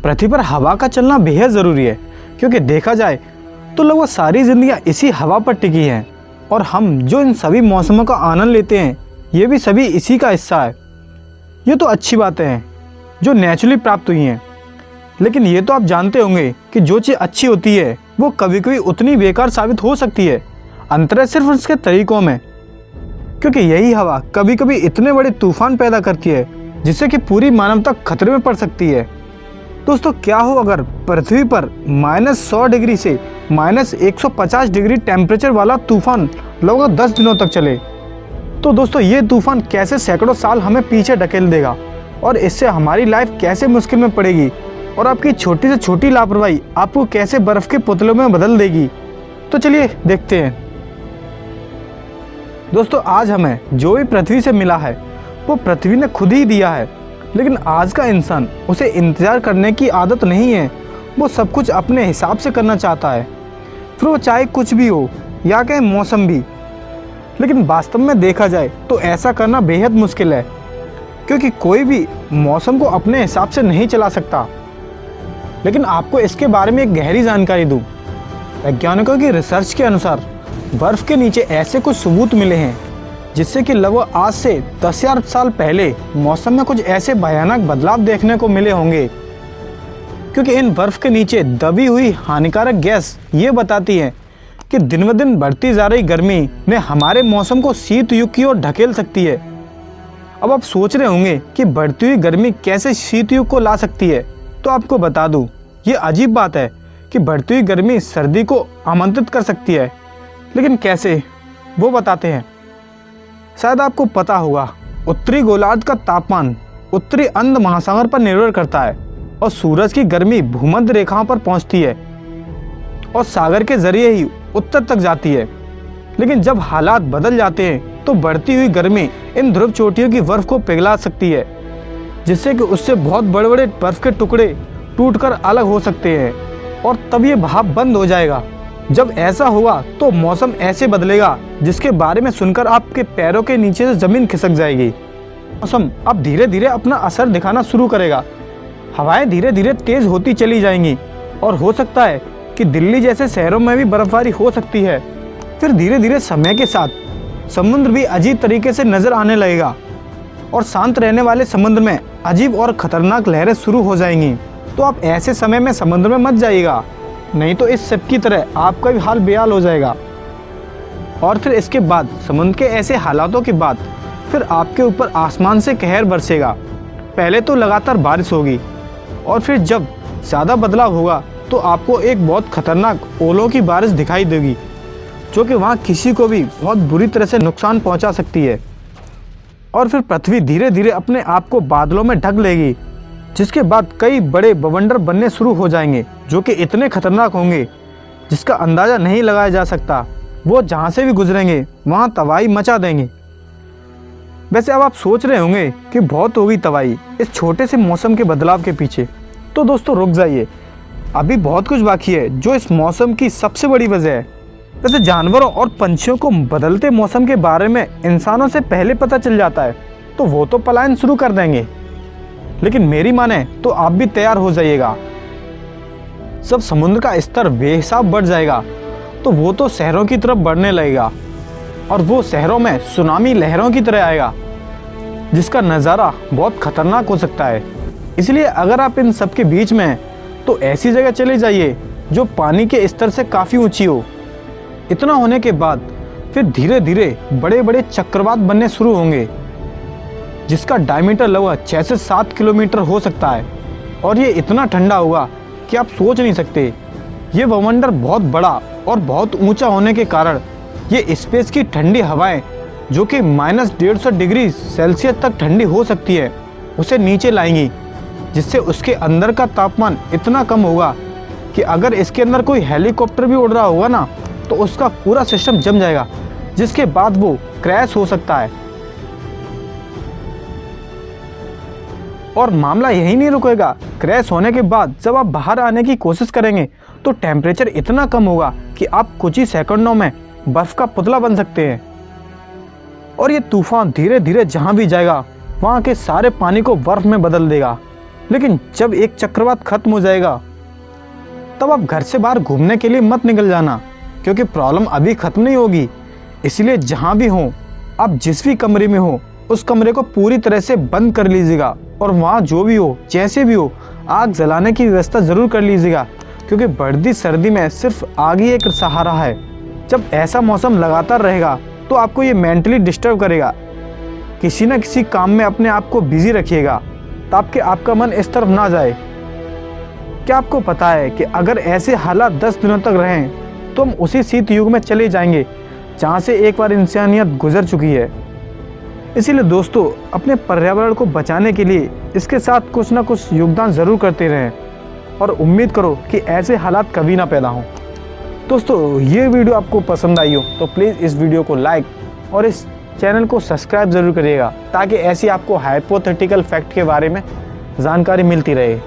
पृथ्वी पर हवा का चलना बेहद ज़रूरी है, क्योंकि देखा जाए तो लगभग सारी जिंदगियां इसी हवा पर टिकी हैं और हम जो इन सभी मौसमों का आनंद लेते हैं ये भी सभी इसी का हिस्सा है। ये तो अच्छी बातें हैं जो नेचुरली प्राप्त हुई हैं, लेकिन ये तो आप जानते होंगे कि जो चीज़ अच्छी होती है वो कभी कभी उतनी बेकार साबित हो सकती है। अंतर है सिर्फ उसके तरीकों में, क्योंकि यही हवा कभी कभी इतने बड़े तूफान पैदा करती है जिससे कि पूरी मानवता खतरे में पड़ सकती है। दोस्तों, क्या हो अगर पृथ्वी पर -100 डिग्री से -150 डिग्री टेम्परेचर वाला तूफान लगभग 10 दिनों तक चले? तो दोस्तों, ये तूफान कैसे सैकड़ों साल हमें पीछे ढकेल देगा और इससे हमारी लाइफ कैसे मुश्किल में पड़ेगी और आपकी छोटी से छोटी लापरवाही आपको कैसे बर्फ के पुतलों में बदल देगी। तो चलिए देखते हैं। दोस्तों, आज हमें जो भी पृथ्वी से मिला है वो पृथ्वी ने खुद ही दिया है, लेकिन आज का इंसान उसे इंतज़ार करने की आदत नहीं है। वो सब कुछ अपने हिसाब से करना चाहता है, फिर वो चाहे कुछ भी हो या कहें मौसम भी। लेकिन वास्तव में देखा जाए तो ऐसा करना बेहद मुश्किल है, क्योंकि कोई भी मौसम को अपने हिसाब से नहीं चला सकता। लेकिन आपको इसके बारे में एक गहरी जानकारी दूं। वैज्ञानिकों की रिसर्च के अनुसार बर्फ़ के नीचे ऐसे कुछ सबूत मिले हैं जिससे कि लगभग आज से 10,000 साल पहले मौसम में कुछ ऐसे भयानक बदलाव देखने को मिले होंगे, क्योंकि इन बर्फ़ के नीचे दबी हुई हानिकारक गैस ये बताती है कि दिन ब दिन बढ़ती जा रही गर्मी ने हमारे मौसम को शीत युग की ओर ढकेल सकती है। अब आप सोच रहे होंगे कि बढ़ती हुई गर्मी कैसे शीत युग को ला सकती है, तो आपको बता दूं, ये अजीब बात है कि बढ़ती हुई गर्मी सर्दी को आमंत्रित कर सकती है, लेकिन कैसे, वो बताते हैं। शायद आपको पता होगा, उत्तरी गोलार्ध का तापमान उत्तरी अंध महासागर पर निर्भर करता है और सूरज की गर्मी भूमध्य रेखाओं पर पहुंचती है और सागर के जरिए ही उत्तर तक जाती है। लेकिन जब हालात बदल जाते हैं तो बढ़ती हुई गर्मी इन ध्रुव चोटियों की बर्फ को पिघला सकती है, जिससे कि उससे बहुत बड़े बड़े बर्फ के टुकड़े टूटकर अलग हो सकते हैं और तब ये भाप बंद हो जाएगा। जब ऐसा होगा तो मौसम ऐसे बदलेगा जिसके बारे में सुनकर आपके पैरों के नीचे से ज़मीन खिसक जाएगी। मौसम अब धीरे धीरे अपना असर दिखाना शुरू करेगा। हवाएं धीरे धीरे तेज़ होती चली जाएंगी और हो सकता है कि दिल्ली जैसे शहरों में भी बर्फबारी हो सकती है। फिर धीरे धीरे समय के साथ समुद्र भी अजीब तरीके से नज़र आने लगेगा और शांत रहने वाले समुद्र में अजीब और ख़तरनाक लहरें शुरू हो जाएंगी। तो आप ऐसे समय में समुद्र में मत जाइएगा, नहीं तो इस सब की तरह आपका भी हाल बेहाल हो जाएगा। और फिर इसके बाद समुद्र के ऐसे हालातों के बाद फिर आपके ऊपर आसमान से कहर बरसेगा। पहले तो लगातार बारिश होगी और फिर जब ज़्यादा बदलाव होगा तो आपको एक बहुत खतरनाक ओलों की बारिश दिखाई देगी, जो कि वहाँ किसी को भी बहुत बुरी तरह से नुकसान पहुँचा सकती है। और फिर पृथ्वी धीरे धीरे अपने आप को बादलों में ढक लेगी, जिसके बाद कई बड़े बवंडर बनने शुरू हो जाएंगे, जो कि इतने खतरनाक होंगे जिसका अंदाज़ा नहीं लगाया जा सकता। वो जहाँ से भी गुजरेंगे वहाँ तबाही मचा देंगे। वैसे अब आप सोच रहे होंगे कि बहुत होगी तबाही इस छोटे से मौसम के बदलाव के पीछे। तो दोस्तों रुक जाइए, अभी बहुत कुछ बाकी है जो इस मौसम की सबसे बड़ी वजह है। वैसे जानवरों और पंछियों को बदलते मौसम के बारे में इंसानों से पहले पता चल जाता है, तो वो तो पलायन शुरू कर देंगे। लेकिन मेरी माने तो आप भी तैयार हो जाइएगा। जब समुद्र का स्तर बेहिसाब बढ़ जाएगा तो वो तो शहरों की तरफ बढ़ने लगेगा और वो शहरों में सुनामी लहरों की तरह आएगा, जिसका नज़ारा बहुत खतरनाक हो सकता है। इसलिए अगर आप इन सब के बीच में हैं तो ऐसी जगह चले जाइए जो पानी के स्तर से काफ़ी ऊंची हो। इतना होने के बाद फिर धीरे धीरे बड़े बड़े चक्रवात बनने शुरू होंगे, जिसका डायमीटर लगभग 6 से 7 किलोमीटर हो सकता है और ये इतना ठंडा होगा कि आप सोच नहीं सकते। ये वायुमंडल बहुत बड़ा और बहुत ऊंचा होने के कारण ये स्पेस की ठंडी हवाएं, जो कि -150 डिग्री सेल्सियस तक ठंडी हो सकती है, उसे नीचे लाएंगी, जिससे उसके अंदर का तापमान इतना कम होगा कि अगर इसके अंदर कोई हेलीकॉप्टर भी उड़ रहा होगा ना तो उसका पूरा सिस्टम जम जाएगा, जिसके बाद वो क्रैश हो सकता है। और मामला यही नहीं रुकेगा। क्रैश होने के बाद जब आप बाहर आने की कोशिश करेंगे तो टेम्परेचर इतना कम होगा कि आप कुछ ही सेकंडों में बर्फ़ का पुतला बन सकते हैं। और ये तूफान धीरे धीरे जहाँ भी जाएगा वहाँ के सारे पानी को बर्फ़ में बदल देगा। लेकिन जब एक चक्रवात खत्म हो जाएगा तब आप घर से बाहर घूमने के लिए मत निकल जाना, क्योंकि प्रॉब्लम अभी खत्म नहीं होगी। इसलिए जहाँ भी हो, आप जिस भी कमरे में हो, उस कमरे को पूरी तरह से बंद कर लीजिएगा और वहाँ जो भी हो, जैसे भी हो, आग जलाने की व्यवस्था ज़रूर कर लीजिएगा, क्योंकि बढ़ती सर्दी में सिर्फ आग ही एक सहारा है। जब ऐसा मौसम लगातार रहेगा तो आपको ये मेंटली डिस्टर्ब करेगा। किसी न किसी काम में अपने आप को बिजी रखिएगा ताकि आपका मन इस तरफ ना जाए। क्या आपको पता है कि अगर ऐसे हालात 10 दिनों तक रहें तो हम उसी शीत युग में चले जाएंगे जहाँ से एक बार इंसानियत गुजर चुकी है। इसीलिए दोस्तों, अपने पर्यावरण को बचाने के लिए इसके साथ कुछ ना कुछ योगदान ज़रूर करते रहें और उम्मीद करो कि ऐसे हालात कभी ना पैदा हों। दोस्तों, ये वीडियो आपको पसंद आई हो तो प्लीज़ इस वीडियो को लाइक और इस चैनल को सब्सक्राइब ज़रूर करिएगा, ताकि ऐसी आपको हाइपोथेटिकल फैक्ट के बारे में जानकारी मिलती रहे।